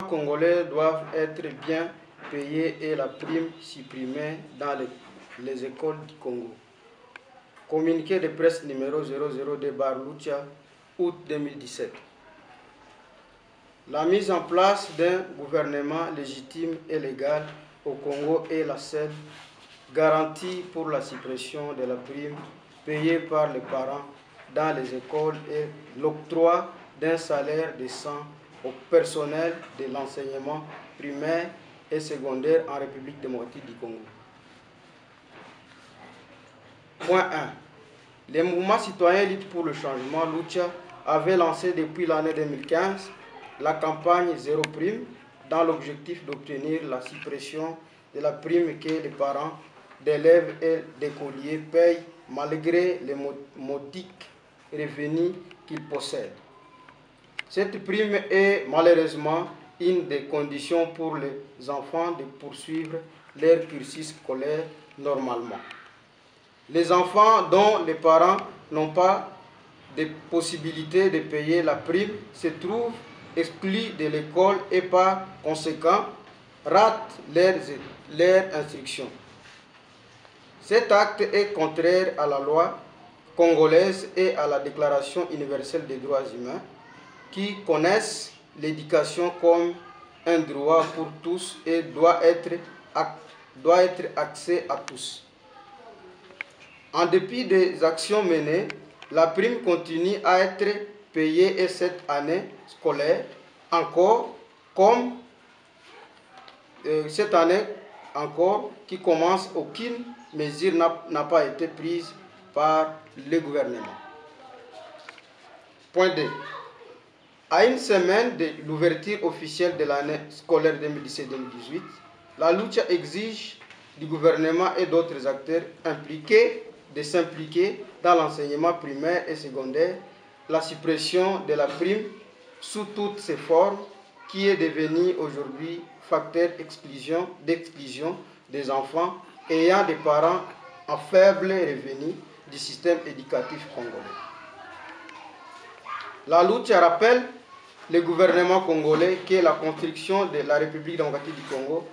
Congolais doivent être bien payés et la prime supprimée dans les écoles du Congo. Communiqué de presse numéro 002/Lucha, août 2017. La mise en place d'un gouvernement légitime et légal au Congo est la seule garantie pour la suppression de la prime payée par les parents dans les écoles et l'octroi d'un salaire décent au personnel de l'enseignement primaire et secondaire en République démocratique du Congo. Point 1. Les mouvements citoyens Lutte pour le changement, Lucha, avaient lancé depuis l'année 2015 la campagne Zéro Prime dans l'objectif d'obtenir la suppression de la prime que les parents d'élèves et d'écoliers payent malgré les modiques revenus qu'ils possèdent. Cette prime est malheureusement une des conditions pour les enfants de poursuivre leur cursus scolaire normalement. Les enfants dont les parents n'ont pas de possibilité de payer la prime se trouvent exclus de l'école et par conséquent ratent leur instruction. Cet acte est contraire à la loi congolaise et à la Déclaration universelle des droits humains qui connaissent l'éducation comme un droit pour tous et doit être accès à tous. En dépit des actions menées, la prime continue à être payée et cette année scolaire encore, comme cette année encore qui commence, aucune mesure n'a pas été prise par le gouvernement. Point 2. À une semaine de l'ouverture officielle de l'année scolaire 2017-2018, la Lucha exige du gouvernement et d'autres acteurs impliqués de s'impliquer dans l'enseignement primaire et secondaire, la suppression de la prime sous toutes ses formes qui est devenue aujourd'hui facteur d'exclusion des enfants ayant des parents à faible revenu du système éducatif congolais. La Lucha rappelle le gouvernement congolais que la Constitution de la République démocratique du Congo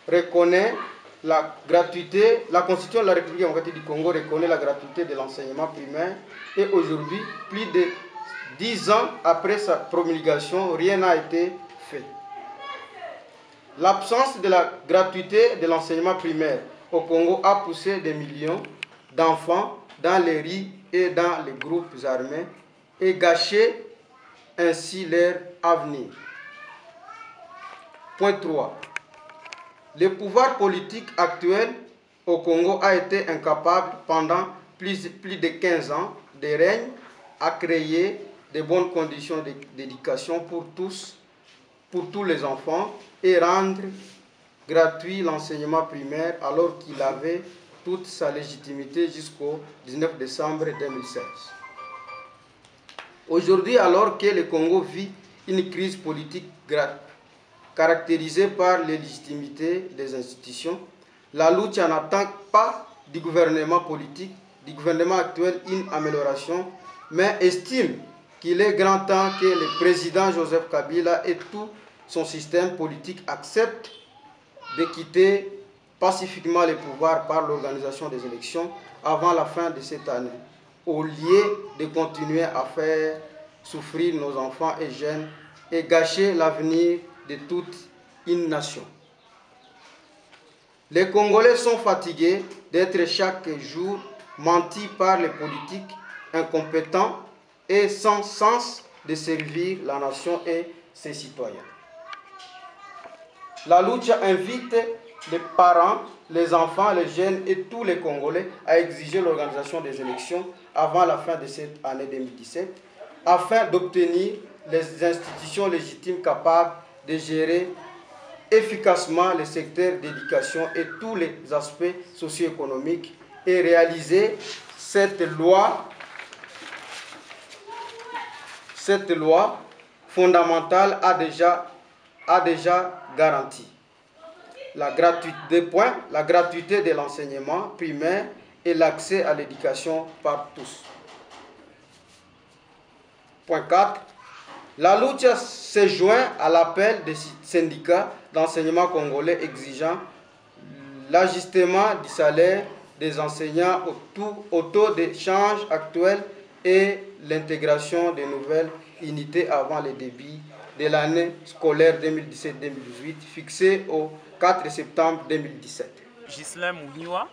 reconnaît la gratuité. La Constitution de la République démocratique du Congo reconnaît la gratuité de l'enseignement primaire et aujourd'hui, plus de 10 ans après sa promulgation, rien n'a été fait. L'absence de la gratuité de l'enseignement primaire au Congo a poussé des millions d'enfants dans les rues et dans les groupes armés et gâché ainsi leur avenir. Point 3. Le pouvoir politique actuel au Congo a été incapable pendant plus de 15 ans de règne à créer de bonnes conditions d'éducation pour tous les enfants et rendre gratuit l'enseignement primaire alors qu'il avait toute sa légitimité jusqu'au 19 décembre 2016. Aujourd'hui, alors que le Congo vit une crise politique caractérisée par l'illégitimité des institutions, la Lucha n'attend pas du gouvernement politique, du gouvernement actuel, une amélioration, mais estime qu'il est grand temps que le président Joseph Kabila et tout son système politique acceptent de quitter pacifiquement le pouvoir par l'organisation des élections avant la fin de cette année, au lieu de continuer à faire souffrir nos enfants et jeunes et gâcher l'avenir de toute une nation. Les Congolais sont fatigués d'être chaque jour mentis par les politiques incompétents et sans sens de servir la nation et ses citoyens. La Lucha invite les parents, les enfants, les jeunes et tous les Congolais à exiger l'organisation des élections avant la fin de cette année 2017 afin d'obtenir les institutions légitimes capables de gérer efficacement le secteur d'éducation et tous les aspects socio-économiques et réaliser cette loi fondamentale a déjà garanti la gratuité de l'enseignement primaire et l'accès à l'éducation par tous. Point 4. La Lucha s'est joint à l'appel des syndicats d'enseignement congolais exigeant l'ajustement du salaire des enseignants au taux d'échange actuel et l'intégration de nouvelles unités avant le début de l'année scolaire 2017-2018 fixée au 4 septembre 2017. Ghislain Mouniwa,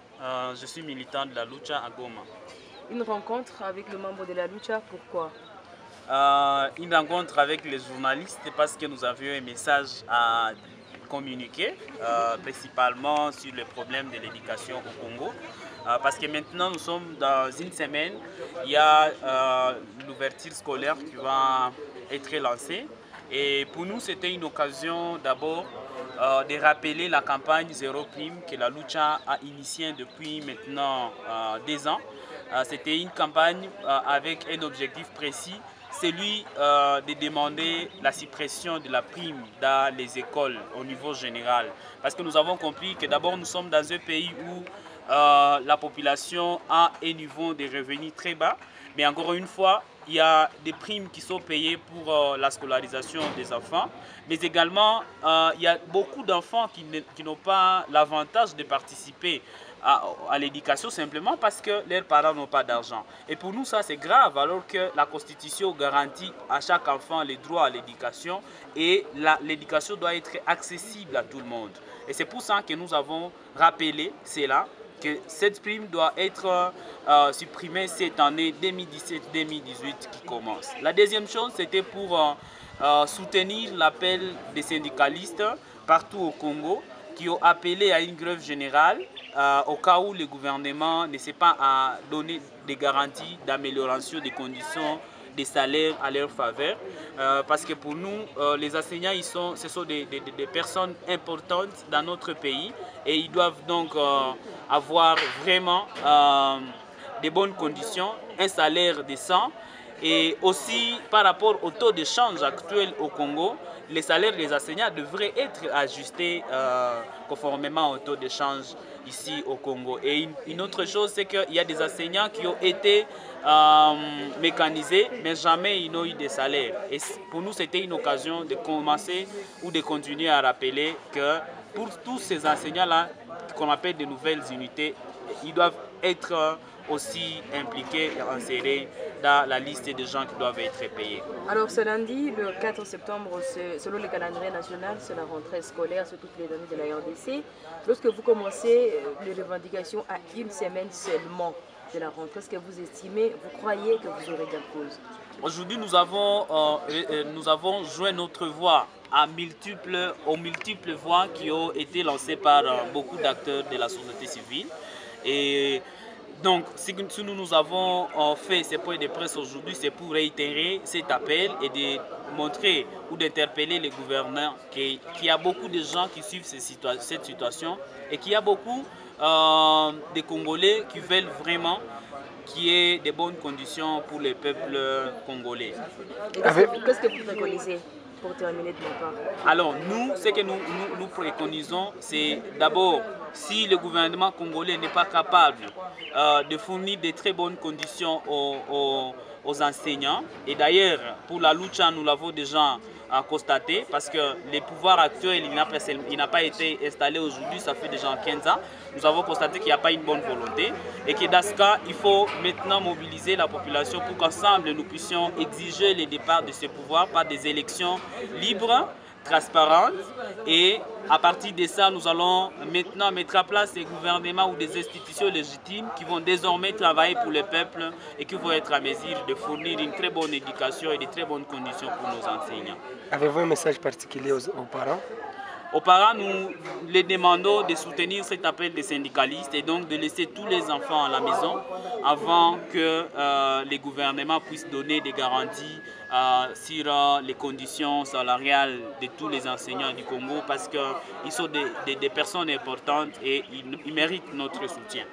je suis militant de la Lucha à Goma. Une rencontre avec le membre de la Lucha, pourquoi? Une rencontre avec les journalistes parce que nous avions un message à communiquer, principalement sur les problèmes de l'éducation au Congo. Parce que maintenant nous sommes dans une semaine, il y a l'ouverture scolaire qui va être lancée. Et pour nous, c'était une occasion d'abord de rappeler la campagne Zéro Prime que la Lucha a initiée depuis maintenant 2 ans. C'était une campagne avec un objectif précis, celui de demander la suppression de la prime dans les écoles au niveau général. Parce que nous avons compris que d'abord nous sommes dans un pays où la population a un niveau de revenus très bas, mais encore une fois, il y a des primes qui sont payées pour la scolarisation des enfants, mais également il y a beaucoup d'enfants qui n'ont pas l'avantage de participer à l'éducation simplement parce que leurs parents n'ont pas d'argent. Et pour nous, ça c'est grave, alors que la Constitution garantit à chaque enfant les droits à l'éducation et l'éducation doit être accessible à tout le monde. Et c'est pour ça que nous avons rappelé cela, que cette prime doit être supprimée cette année 2017-2018 qui commence. La deuxième chose, c'était pour soutenir l'appel des syndicalistes partout au Congo qui ont appelé à une grève générale au cas où le gouvernement ne sait pas donner des garanties d'amélioration des conditions des salaires à leur faveur. Parce que pour nous, les enseignants, ce sont des personnes importantes dans notre pays et ils doivent donc avoir vraiment des bonnes conditions, un salaire décent. Et aussi par rapport au taux de change actuel au Congo, les salaires des enseignants devraient être ajustés conformément au taux de change ici au Congo. Et une autre chose, c'est qu'il y a des enseignants qui ont été mécanisés, mais jamais ils n'ont eu de salaire. Et pour nous, c'était une occasion de commencer ou de continuer à rappeler que pour tous ces enseignants-là, qu'on appelle de nouvelles unités, ils doivent être aussi impliqués et insérés dans la liste des gens qui doivent être payés. Alors ce lundi, le 4 septembre, selon le calendrier national, c'est la rentrée scolaire sur toutes les données de la RDC. Lorsque vous commencez les revendications à une semaine seulement de la rentrée, est-ce que vous estimez, vous croyez que vous aurez gain de cause? Aujourd'hui, nous avons joint notre voix aux multiples voix qui ont été lancées par beaucoup d'acteurs de la société civile. Et donc, si nous avons fait ces points de presse aujourd'hui, c'est pour réitérer cet appel et de montrer ou d'interpeller les gouvernants qu'il y a beaucoup de gens qui suivent cette situation et qu'il y a beaucoup de Congolais qui veulent vraiment qu'il y ait de bonnes conditions pour le peuple congolais. Qu'est-ce que vous préconisez pour terminer de mon part? Alors, ce que nous préconisons, c'est d'abord, si le gouvernement congolais n'est pas capable de fournir de très bonnes conditions aux enseignants, et d'ailleurs, pour la Lucha, nous l'avons déjà constaté, parce que le pouvoir actuel, il n'a pas été installé aujourd'hui, ça fait déjà 15 ans. Nous avons constaté qu'il n'y a pas une bonne volonté et que dans ce cas, il faut maintenant mobiliser la population pour qu'ensemble, nous puissions exiger le départ de ce pouvoir par des élections libres, transparentes, et à partir de ça, nous allons maintenant mettre en place des gouvernements ou des institutions légitimes qui vont désormais travailler pour le peuple et qui vont être à mesure de fournir une très bonne éducation et de très bonnes conditions pour nos enseignants. Avez-vous un message particulier aux parents? Aux parents, nous les demandons de soutenir cet appel des syndicalistes et donc de laisser tous les enfants à la maison avant que les gouvernements puissent donner des garanties sur les conditions salariales de tous les enseignants du Congo, parce qu'ils sont des personnes importantes et ils méritent notre soutien.